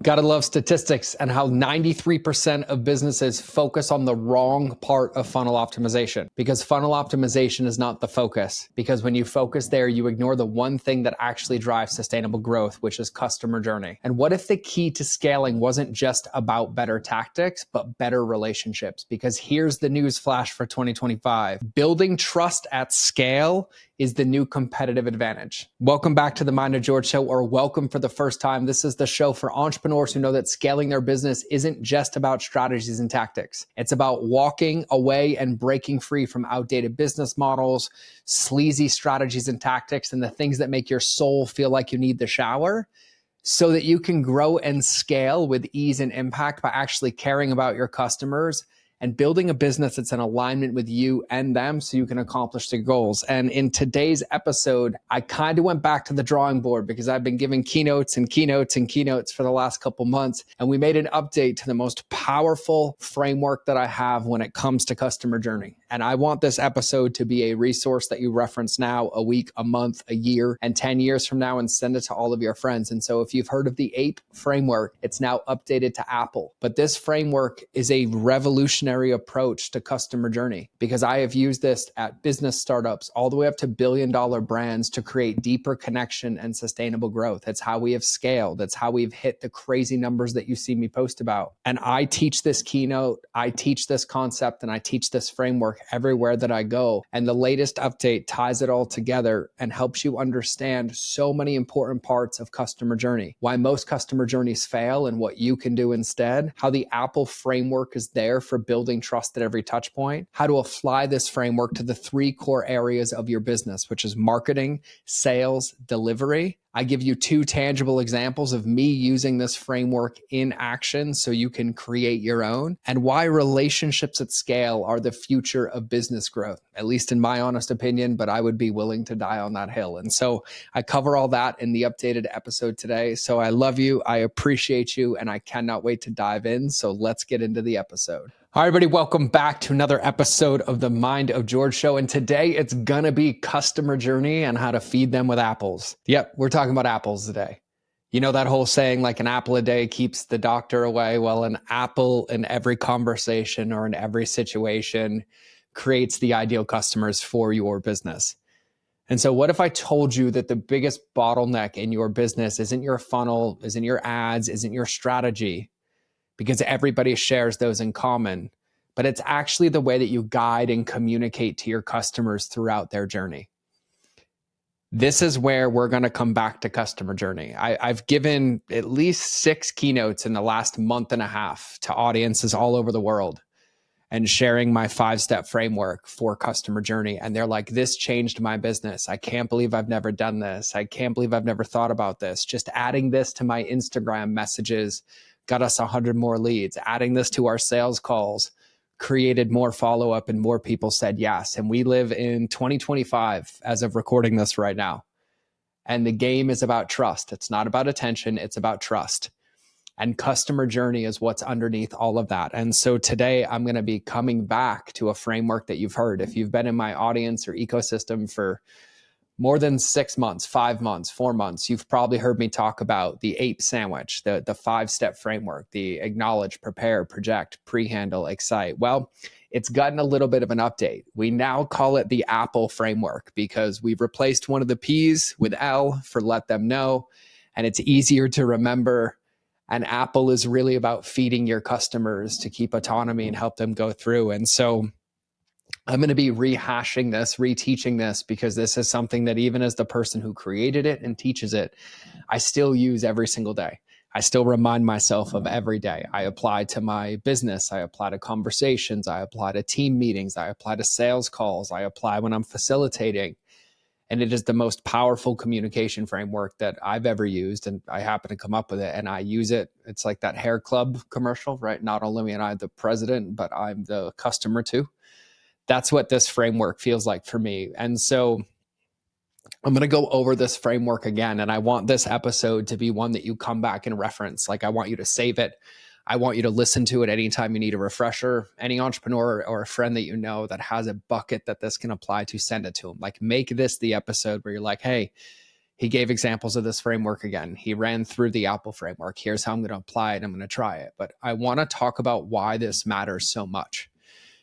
Gotta love statistics and how 93% of businesses focus on the wrong part of funnel optimization, because funnel optimization is not the focus. Because when you focus there, you ignore the one thing that actually drives sustainable growth, which is customer journey. And what if the key to scaling wasn't just about better tactics, but better relationships? Because here's the news flash for 2025. Building trust at scale is the new competitive advantage. Welcome back to the Mind of George show, or welcome for the first time. This is the show for entrepreneurs who know that scaling their business isn't just about strategies and tactics. It's about walking away and breaking free from outdated business models, sleazy strategies and tactics, and the things that make your soul feel like you need the shower, so that you can grow and scale with ease and impact by actually caring about your customers and building a business that's in alignment with you and them so you can accomplish the goals. And in today's episode, I kind of went back to the drawing board because I've been giving keynotes and keynotes and keynotes for the last couple months. And we made an update to the most powerful framework that I have when it comes to customer journey. And I want this episode to be a resource that you reference now, a week, a month, a year, and 10 years from now, and send it to all of your friends. And so if you've heard of the APE framework, it's now updated to Apple. But this framework is a revolutionary approach to customer journey, because I have used this at business startups all the way up to billion-dollar brands to create deeper connection and sustainable growth. It's how we have scaled. It's how we've hit the crazy numbers that you see me post about. And I teach this keynote, I teach this concept, and I teach this framework everywhere that I go. And the latest update ties it all together and helps you understand so many important parts of customer journey, why most customer journeys fail and what you can do instead, how the Apple framework is there for building trust at every touch point, how to apply this framework to the 3 core areas of your business, which is marketing, sales, delivery. I give you 2 tangible examples of me using this framework in action so you can create your own, and why relationships at scale are the future of business growth, at least in my honest opinion, but I would be willing to die on that hill. And so I cover all that in the updated episode today. So I love you, I appreciate you, and I cannot wait to dive in. So let's get into the episode. All right, everybody, welcome back to another episode of the Mind of George show. And today it's gonna be customer journey and how to feed them with apples. Yep, we're talking about apples today. You know that whole saying, like an apple a day keeps the doctor away? Well, an apple in every conversation or in every situation creates the ideal customers for your business. And so what if I told you that the biggest bottleneck in your business isn't your funnel, isn't your ads, isn't your strategy, because everybody shares those in common, but it's actually the way that you guide and communicate to your customers throughout their journey. This is where we're going to come back to customer journey. I've given at least 6 keynotes in the last month and a half to audiences all over the world and sharing my 5-step framework for customer journey. And they're like, this changed my business. I can't believe I've never done this. I can't believe I've never thought about this. Just adding this to my Instagram messages got us 100 more leads. Adding this to our sales calls created more follow-up, and more people said yes. And we live in 2025 as of recording this right now. And the game is about trust. It's not about attention. It's about trust. And customer journey is what's underneath all of that. And so today I'm going to be coming back to a framework that you've heard. If you've been in my audience or ecosystem for more than 6 months, 5 months, 4 months, you've probably heard me talk about the APE sandwich, the 5-step framework, the acknowledge, prepare, project, pre-handle, excite. Well, it's gotten a little bit of an update. We now call it the Apple framework because we've replaced one of the P's with L for let them know, and it's easier to remember. And Apple is really about feeding your customers to keep autonomy and help them go through. And so I'm going to be rehashing this, reteaching this, because this is something that even as the person who created it and teaches it, I still use every single day. I still remind myself of every day. I apply to my business. I apply to conversations. I apply to team meetings. I apply to sales calls. I apply when I'm facilitating. And it is the most powerful communication framework that I've ever used. And I happen to come up with it and I use it. It's like that hair club commercial, right? Not only am I the president, but I'm the customer too. That's what this framework feels like for me. And so I'm going to go over this framework again. And I want this episode to be one that you come back and reference. Like, I want you to save it. I want you to listen to it anytime you need a refresher. Any entrepreneur or a friend that you know that has a bucket that this can apply to, send it to them. Like, make this the episode where you're like, hey, He gave examples of this framework again. He ran through the Apple framework. Here's how I'm going to apply it. I'm going to try it. But I want to talk about why this matters so much.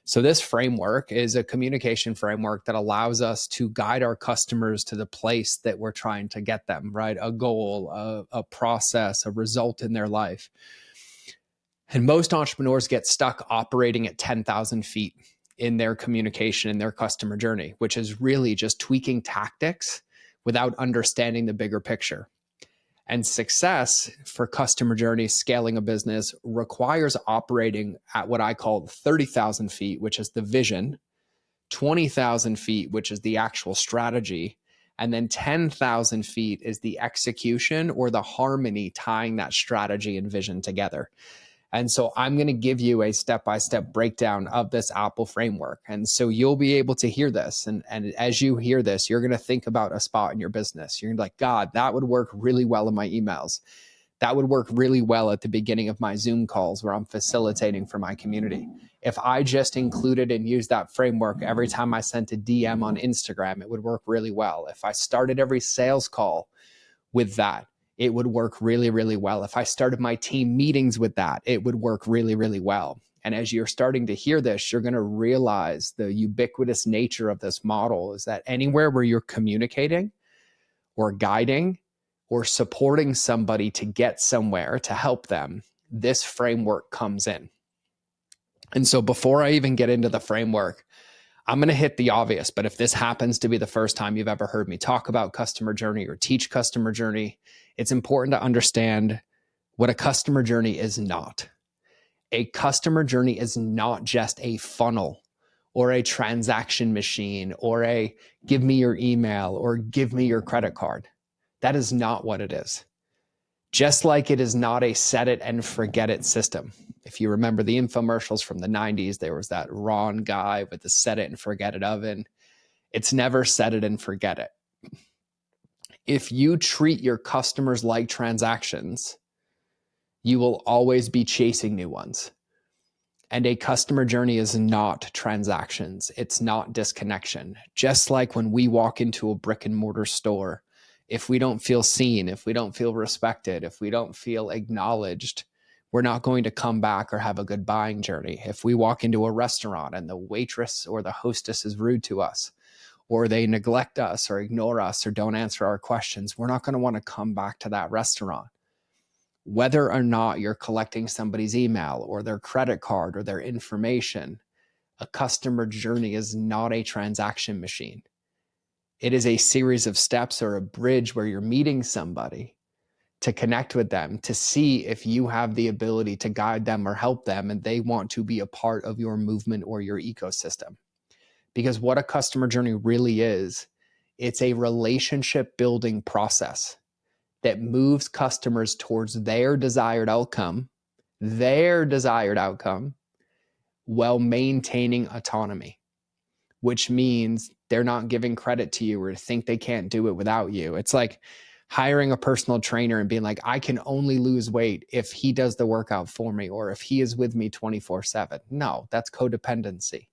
So this framework is a communication framework that allows us to guide our customers to the place that we're trying to get them, right? A goal, a process, a result in their life. And most entrepreneurs get stuck operating at 10,000 feet in their communication, in their customer journey, which is really just tweaking tactics without understanding the bigger picture. And success for customer journey, scaling a business, requires operating at what I call 30,000 feet, which is the vision, 20,000 feet, which is the actual strategy, and then 10,000 feet is the execution or the harmony tying that strategy and vision together. And so I'm going to give you a step-by-step breakdown of this Apple framework. And so you'll be able to hear this. And as you hear this, you're going to think about a spot in your business. You're going to be like, God, that would work really well in my emails. That would work really well at the beginning of my Zoom calls where I'm facilitating for my community. If I just included and used that framework every time I sent a DM on Instagram, it would work really well. If I started every sales call with that, it would work really, really well. If I started my team meetings with that, it would work really, really well. And as you're starting to hear this, you're going to realize the ubiquitous nature of this model is that anywhere where you're communicating or guiding or supporting somebody to get somewhere to help them, this framework comes in. And so before I even get into the framework, I'm going to hit the obvious, but if this happens to be the first time you've ever heard me talk about customer journey or teach customer journey, it's important to understand what a customer journey is not. A customer journey is not just a funnel or a transaction machine or a give me your email or give me your credit card. That is not what it is. Just like it is not a set it and forget it system. If you remember the infomercials from the 90s, there was that Ron guy with the set it and forget it oven. It's never set it and forget it. If you treat your customers like transactions, you will always be chasing new ones. And a customer journey is not transactions. It's not disconnection. Just like when we walk into a brick and mortar store, if we don't feel seen, if we don't feel respected, if we don't feel acknowledged, we're not going to come back or have a good buying journey. If we walk into a restaurant and the waitress or the hostess is rude to us, or they neglect us or ignore us or don't answer our questions, we're not going to want to come back to that restaurant. Whether or not you're collecting somebody's email or their credit card or their information, a customer journey is not a transaction machine. It is a series of steps or a bridge where you're meeting somebody to connect with them, to see if you have the ability to guide them or help them and they want to be a part of your movement or your ecosystem. Because what a customer journey really is, it's a relationship building process that moves customers towards their desired outcome while maintaining autonomy, which means they're not giving credit to you or think they can't do it without you. It's like hiring a personal trainer and being like, I can only lose weight if he does the workout for me or if he is with me 24/7. No, that's codependency.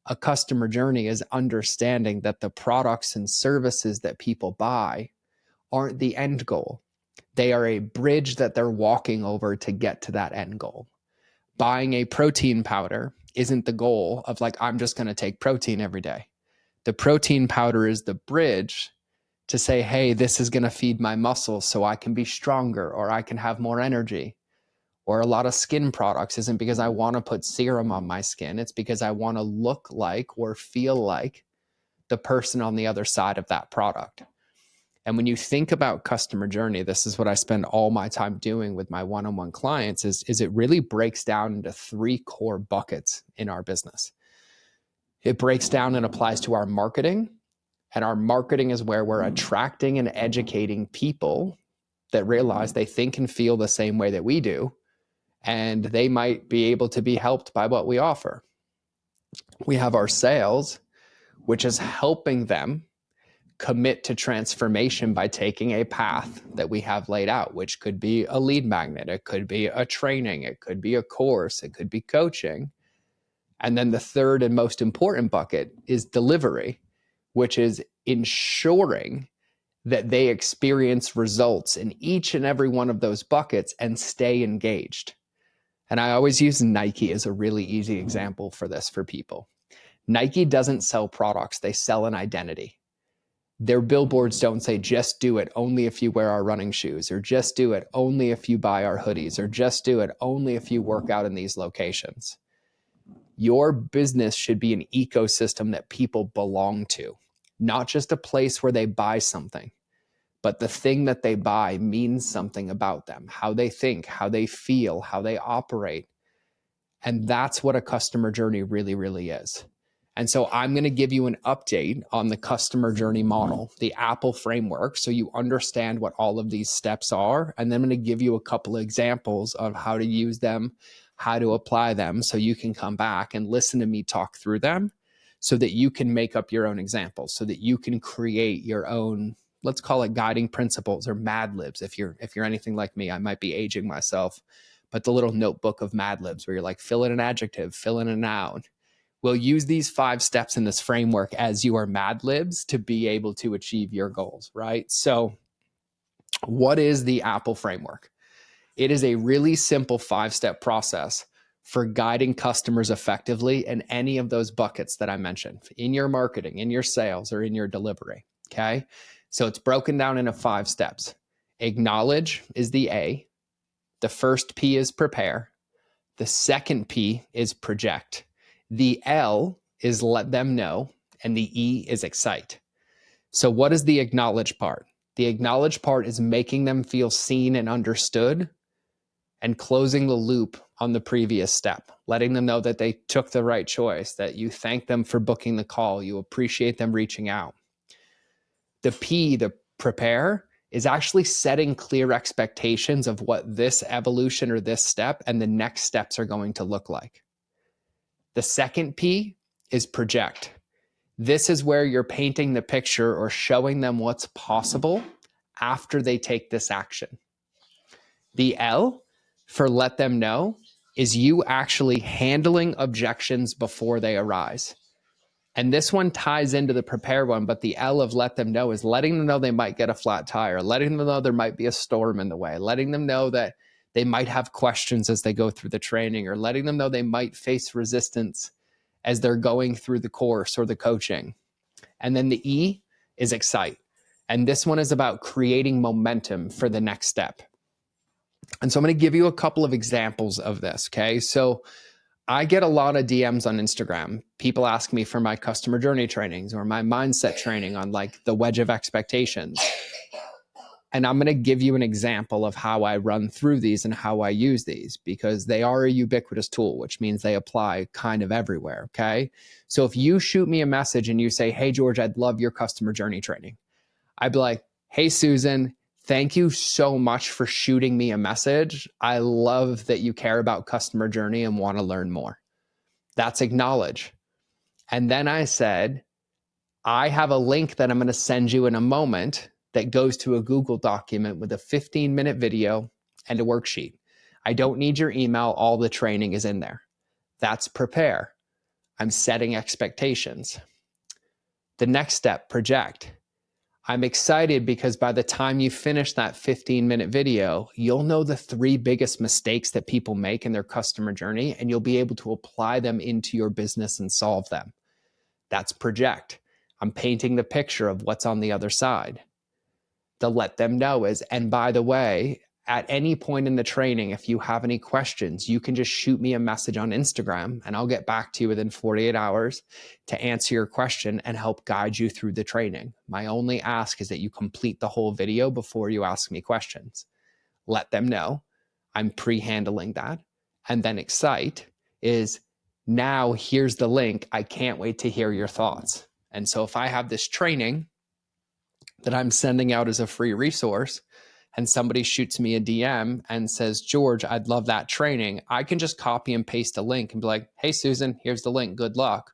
A customer journey is understanding that the products and services that people buy aren't the end goal. They are a bridge that they're walking over to get to that end goal. Buying a protein powder isn't the goal of like, I'm just going to take protein every day. The protein powder is the bridge to say, hey, this is going to feed my muscles so I can be stronger or I can have more energy. Or a lot of skin products isn't because I want to put serum on my skin. It's because I want to look like or feel like the person on the other side of that product. And when you think about customer journey, this is what I spend all my time doing with my one-on-one clients is it really breaks down into 3 core buckets in our business. It breaks down and applies to our marketing. And our marketing is where we're attracting and educating people that realize they think and feel the same way that we do. And they might be able to be helped by what we offer. We have our sales, which is helping them commit to transformation by taking a path that we have laid out, which could be a lead magnet, it could be a training, it could be a course, it could be coaching. And then the third and most important bucket is delivery, which is ensuring that they experience results in each and every one of those buckets and stay engaged. And I always use Nike as a really easy example for this for people. Nike doesn't sell products, they sell an identity. Their billboards don't say, just do it only if you wear our running shoes, or just do it only if you buy our hoodies, or just do it only if you work out in these locations. Your business should be an ecosystem that people belong to, not just a place where they buy something, but the thing that they buy means something about them, how they think, how they feel, how they operate. And that's what a customer journey really, really is. And so I'm going to give you an update on the customer journey model, the Apple framework, so you understand what all of these steps are. And then I'm going to give you a couple of examples of how to use them, how to apply them, so you can come back and listen to me talk through them so that you can make up your own examples, so that you can create your own, let's call it guiding principles or Mad Libs. If you're anything like me, I might be aging myself, but the little notebook of Mad Libs where you're like, fill in an adjective, fill in a noun. We'll use these 5 steps in this framework as your Mad Libs to be able to achieve your goals, right? So what is the Apple framework? It is a really simple 5-step process for guiding customers effectively in any of those buckets that I mentioned, in your marketing, in your sales, or in your delivery, okay? So it's broken down into 5 steps. Acknowledge is the A. The first P is prepare. The second P is project. The L is let them know, and the E is excite. So what is the acknowledge part? The acknowledge part is making them feel seen and understood and closing the loop on the previous step, letting them know that they took the right choice, that you thank them for booking the call, you appreciate them reaching out. The P, the prepare, is actually setting clear expectations of what this evolution or this step and the next steps are going to look like. The second P is project. This is where you're painting the picture or showing them what's possible after they take this action. The L, for let them know, is you actually handling objections before they arise. And this one ties into the prepare one, but the L of let them know is letting them know they might get a flat tire, letting them know there might be a storm in the way, letting them know that they might have questions as they go through the training, or letting them know they might face resistance as they're going through the course or the coaching. And then the E is excite. And this one is about creating momentum for the next step. And so I'm going to give you a couple of examples of this, okay? So I get a lot of DMs on Instagram. People ask me for my customer journey trainings or my mindset training on like the wedge of expectations. And I'm going to give you an example of how I run through these and how I use these, because they are a ubiquitous tool, which means they apply kind of everywhere, okay? So if you shoot me a message and you say, hey, George, I'd love your customer journey training, I'd be like, hey, Susan, thank you so much for shooting me a message. I love that you care about customer journey and want to learn more. That's acknowledge. And then I said, I have a link that I'm going to send you in a moment that goes to a Google document with a 15-minute video and a worksheet. I don't need your email. All the training is in there. That's prepare. I'm setting expectations. The next step, project. I'm excited because by the time you finish that 15-minute video, you'll know the 3 biggest mistakes that people make in their customer journey, and you'll be able to apply them into your business and solve them. That's project. I'm painting the picture of what's on the other side. The let them know is, and by the way, at any point in the training, if you have any questions, you can just shoot me a message on Instagram and I'll get back to you within 48 hours to answer your question and help guide you through the training. My only ask is that you complete the whole video before you ask me questions. Let them know. I'm pre-handling that. And then excite is, now here's the link. I can't wait to hear your thoughts. And so if I have this training that I'm sending out as a free resource and somebody shoots me a DM and says, George, I'd love that training, I can just copy and paste a link and be like, hey, Susan, here's the link. Good luck.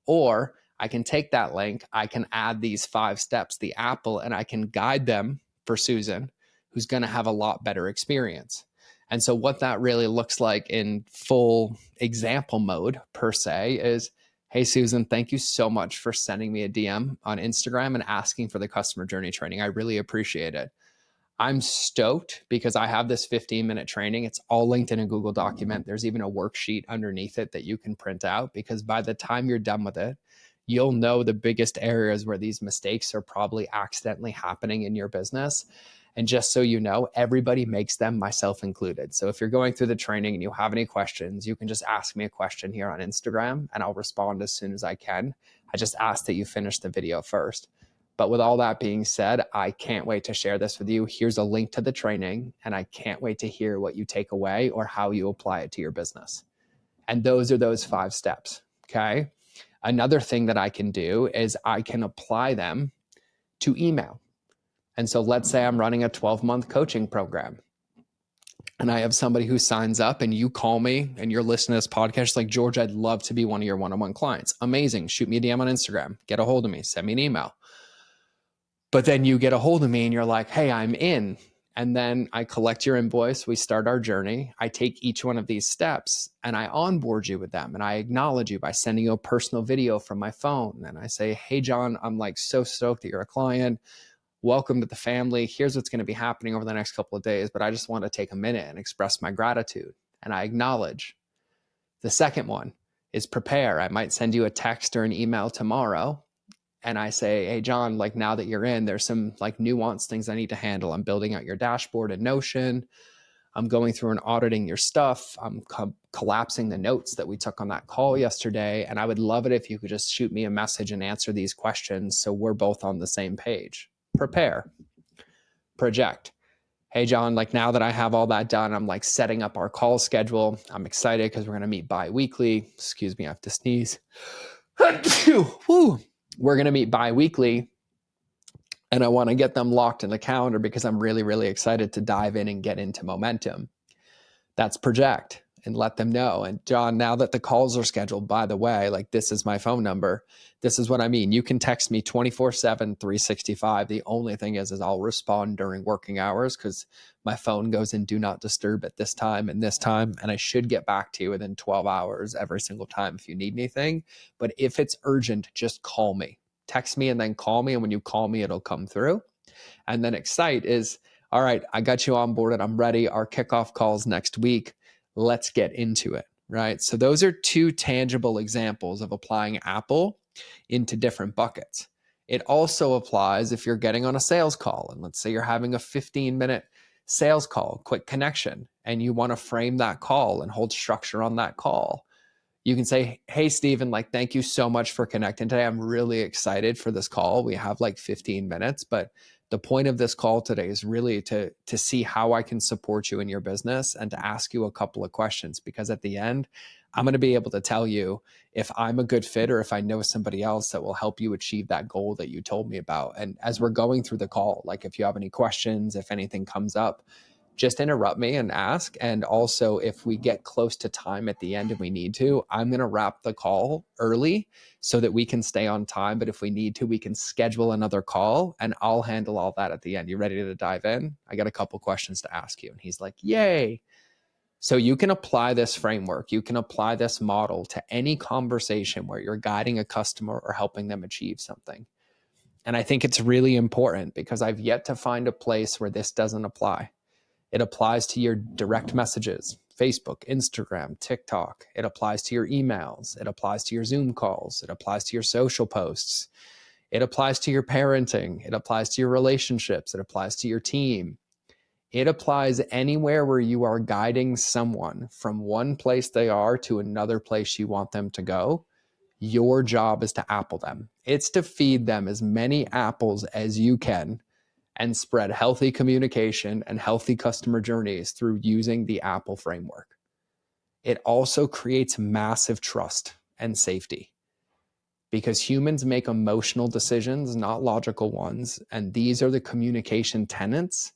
Or I can take that link, I can add these 5 steps, the Apple, and I can guide them for Susan, who's going to have a lot better experience. And so what that really looks like in full example mode per se is Hey, Susan, thank you so much for sending me a DM on Instagram and asking for the customer journey training. I really appreciate it. I'm stoked because I have this 15-minute training. It's all linked in a Google document. There's even a worksheet underneath it that you can print out, because by the time you're done with it, you'll know the biggest areas where these mistakes are probably accidentally happening in your business. And just so you know, everybody makes them, myself included. So if you're going through the training and you have any questions, you can just ask me a question here on Instagram and I'll respond as soon as I can. I just ask that you finish the video first. But with all that being said, I can't wait to share this with you. Here's a link to the training, and I can't wait to hear what you take away or how you apply it to your business. And those are those 5 steps, okay? Another thing that I can do is I can apply them to email. And so let's say I'm running a 12-month coaching program and I have somebody who signs up and you call me and you're listening to this podcast like, George, I'd love to be one of your one-on-one clients. Amazing. Shoot me a DM on Instagram. Get a hold of me. Send me an email. But then you get a hold of me and you're like, hey, I'm in. And then I collect your invoice. We start our journey. I take each one of these steps and I onboard you with them. And I acknowledge you by sending you a personal video from my phone. And I say, hey, John, I'm like so stoked that you're a client. Welcome to the family. Here's what's going to be happening over the next couple of days. But I just want to take a minute and express my gratitude. And I acknowledge. The second one is prepare. I might send you a text or an email tomorrow. And I say, hey, John, like now that you're in, there's some like nuanced things I need to handle. I'm building out your dashboard in Notion. I'm going through and auditing your stuff. I'm collapsing the notes that we took on that call yesterday. And I would love it if you could just shoot me a message and answer these questions so we're both on the same page. Prepare. Project. Hey, John, like now that I have all that done, I'm like setting up our call schedule. I'm excited because we're going to meet bi-weekly. Excuse me, I have to sneeze. We're going to meet bi-weekly. And I want to get them locked in the calendar because I'm really, really excited to dive in and get into momentum. That's project and let them know. And John, now that the calls are scheduled, by the way, like this is my phone number. This is what I mean. You can text me 24/7, 365. The only thing is I'll respond during working hours because my phone goes in do not disturb at this time and this time. And I should get back to you within 12 hours every single time if you need anything. But if it's urgent, just call me. Text me and then call me. And when you call me, it'll come through. And then Excite is, all right, I got you onboarded. I'm ready. Our kickoff calls next week. Let's get into it, right? So those are 2 tangible examples of applying Apple into different buckets. It also applies if you're getting on a sales call. And let's say you're having a 15-minute sales call, quick connection, and you want to frame that call and hold structure on that call. You can say, hey, Steven, like, thank you so much for connecting today. I'm really excited for this call. We have like 15 minutes, but the point of this call today is really to see how I can support you in your business and to ask you a couple of questions, because at the end, I'm going to be able to tell you if I'm a good fit or if I know somebody else that will help you achieve that goal that you told me about. And as we're going through the call, like if you have any questions, if anything comes up, just interrupt me and ask. And also, if we get close to time at the end and we need to, I'm going to wrap the call early so that we can stay on time. But if we need to, we can schedule another call and I'll handle all that at the end. You ready to dive in? I got a couple questions to ask you. And he's like, yay. So you can apply this framework. You can apply this model to any conversation where you're guiding a customer or helping them achieve something. And I think it's really important because I've yet to find a place where this doesn't apply. It applies to your direct messages, Facebook, Instagram, TikTok. It applies to your emails. It applies to your Zoom calls. It applies to your social posts. It applies to your parenting. It applies to your relationships. It applies to your team. It applies anywhere where you are guiding someone from one place they are to another place you want them to go. Your job is to apple them. It's to feed them as many apples as you can and spread healthy communication and healthy customer journeys through using the Apple framework. It also creates massive trust and safety because humans make emotional decisions, not logical ones. And these are the communication tenets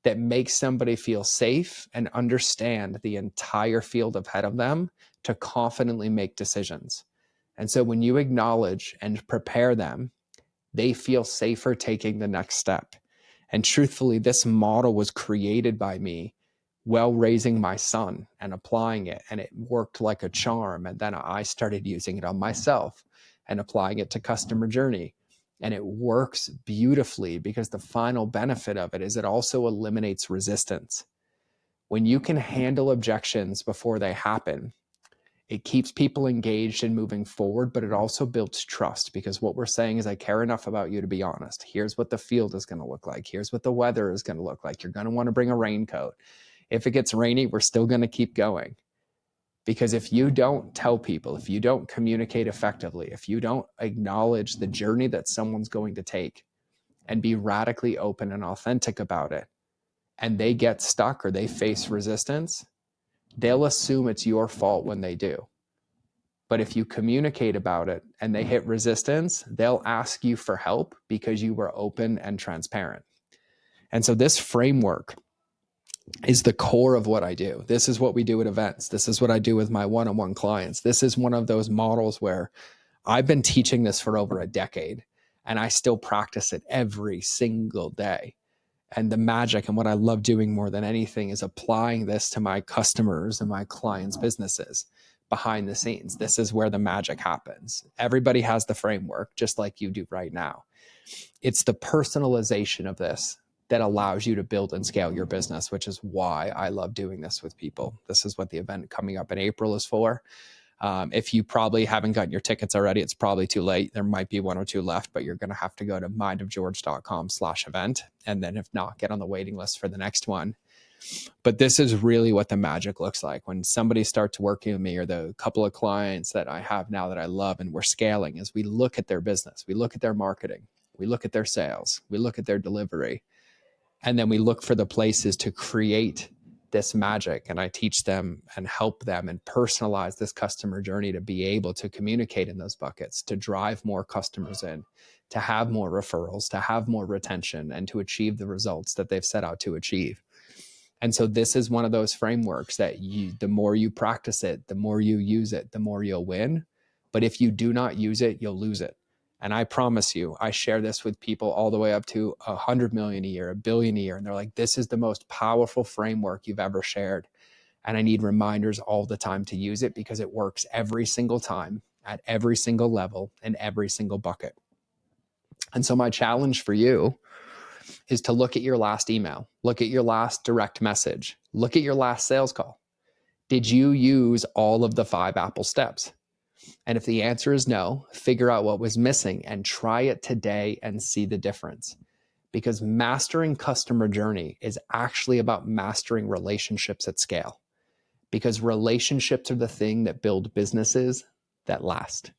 that make somebody feel safe and understand the entire field ahead of them to confidently make decisions. And so when you acknowledge and prepare them, they feel safer taking the next step. And truthfully, this model was created by me while raising my son and applying it, and it worked like a charm. And then I started using it on myself and applying it to customer journey. And it works beautifully because the final benefit of it is it also eliminates resistance. When you can handle objections before they happen, it keeps people engaged and moving forward, but it also builds trust, because what we're saying is, I care enough about you to be honest. Here's what the field is going to look like. Here's what the weather is going to look like. You're going to want to bring a raincoat. If it gets rainy, we're still going to keep going. Because if you don't tell people, if you don't communicate effectively, if you don't acknowledge the journey that someone's going to take and be radically open and authentic about it, and they get stuck or they face resistance, they'll assume it's your fault when they do. But if you communicate about it and they hit resistance, they'll ask you for help because you were open and transparent. And so this framework is the core of what I do. This is what we do at events. This is what I do with my one-on-one clients. This is one of those models where I've been teaching this for over a decade, and I still practice it every single day. And the magic, and what I love doing more than anything, is applying this to my customers and my clients' businesses behind the scenes. This is where the magic happens. Everybody has the framework, just like you do right now. It's the personalization of this that allows you to build and scale your business, which is why I love doing this with people. This is what the event coming up in April is for. If you probably haven't gotten your tickets already, it's probably too late. There might be one or two left, but you're going to have to go to mindofgeorge.com/event. And then if not, get on the waiting list for the next one. But this is really what the magic looks like when somebody starts working with me, or the couple of clients that I have now that I love and we're scaling, is we look at their business, we look at their marketing, we look at their sales, we look at their delivery, and then we look for the places to create this magic. And I teach them and help them and personalize this customer journey to be able to communicate in those buckets, to drive more customers in, to have more referrals, to have more retention, and to achieve the results that they've set out to achieve. And so this is one of those frameworks that the more you practice it, the more you use it, the more you'll win. But if you do not use it, you'll lose it. And I promise you, I share this with people all the way up to 100 million a year, 1 billion a year. And they're like, this is the most powerful framework you've ever shared. And I need reminders all the time to use it, because it works every single time, at every single level, in every single bucket. And so my challenge for you is to look at your last email, look at your last direct message, look at your last sales call. Did you use all of the 5 Apple steps? And if the answer is no, figure out what was missing and try it today and see the difference. Because mastering customer journey is actually about mastering relationships at scale. Because relationships are the thing that build businesses that last.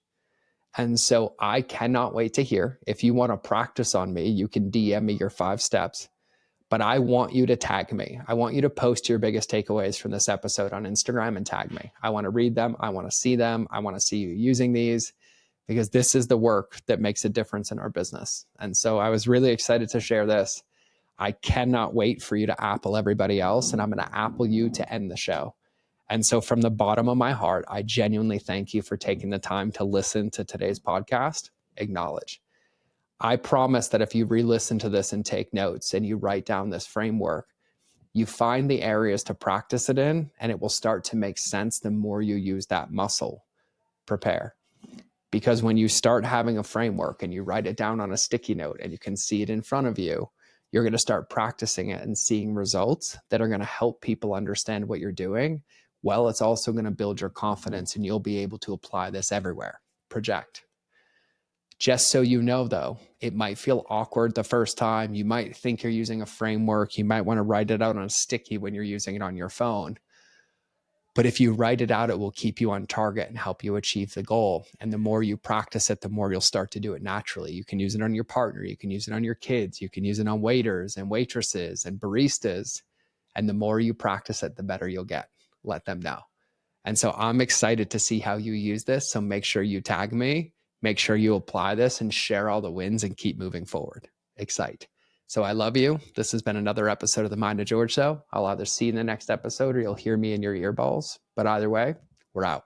And so I cannot wait to hear. If you want to practice on me, you can DM me your 5 steps. But I want you to tag me. I want you to post your biggest takeaways from this episode on Instagram and tag me. I want to read them. I want to see them. I want to see you using these, because this is the work that makes a difference in our business. And so I was really excited to share this. I cannot wait for you to Apple everybody else, and I'm going to Apple you to end the show. And so from the bottom of my heart, I genuinely thank you for taking the time to listen to today's podcast. Acknowledge. I promise that if you re-listen to this and take notes and you write down this framework, you find the areas to practice it in, and it will start to make sense the more you use that muscle. Prepare. Because when you start having a framework and you write it down on a sticky note and you can see it in front of you, you're going to start practicing it and seeing results that are going to help people understand what you're doing. Well, it's also going to build your confidence, and you'll be able to apply this everywhere. Project. Just so you know, though, it might feel awkward the first time. You might think you're using a framework. You might want to write it out on a sticky when you're using it on your phone. But if you write it out, it will keep you on target and help you achieve the goal. And the more you practice it, the more you'll start to do it naturally. You can use it on your partner. You can use it on your kids. You can use it on waiters and waitresses and baristas. And the more you practice it, the better you'll get. Let them know. And so I'm excited to see how you use this. So make sure you tag me. Make sure you apply this and share all the wins and keep moving forward. Excite. So I love you. This has been another episode of the Mind of George Show. I'll either see you in the next episode or you'll hear me in your earballs. But either way, we're out.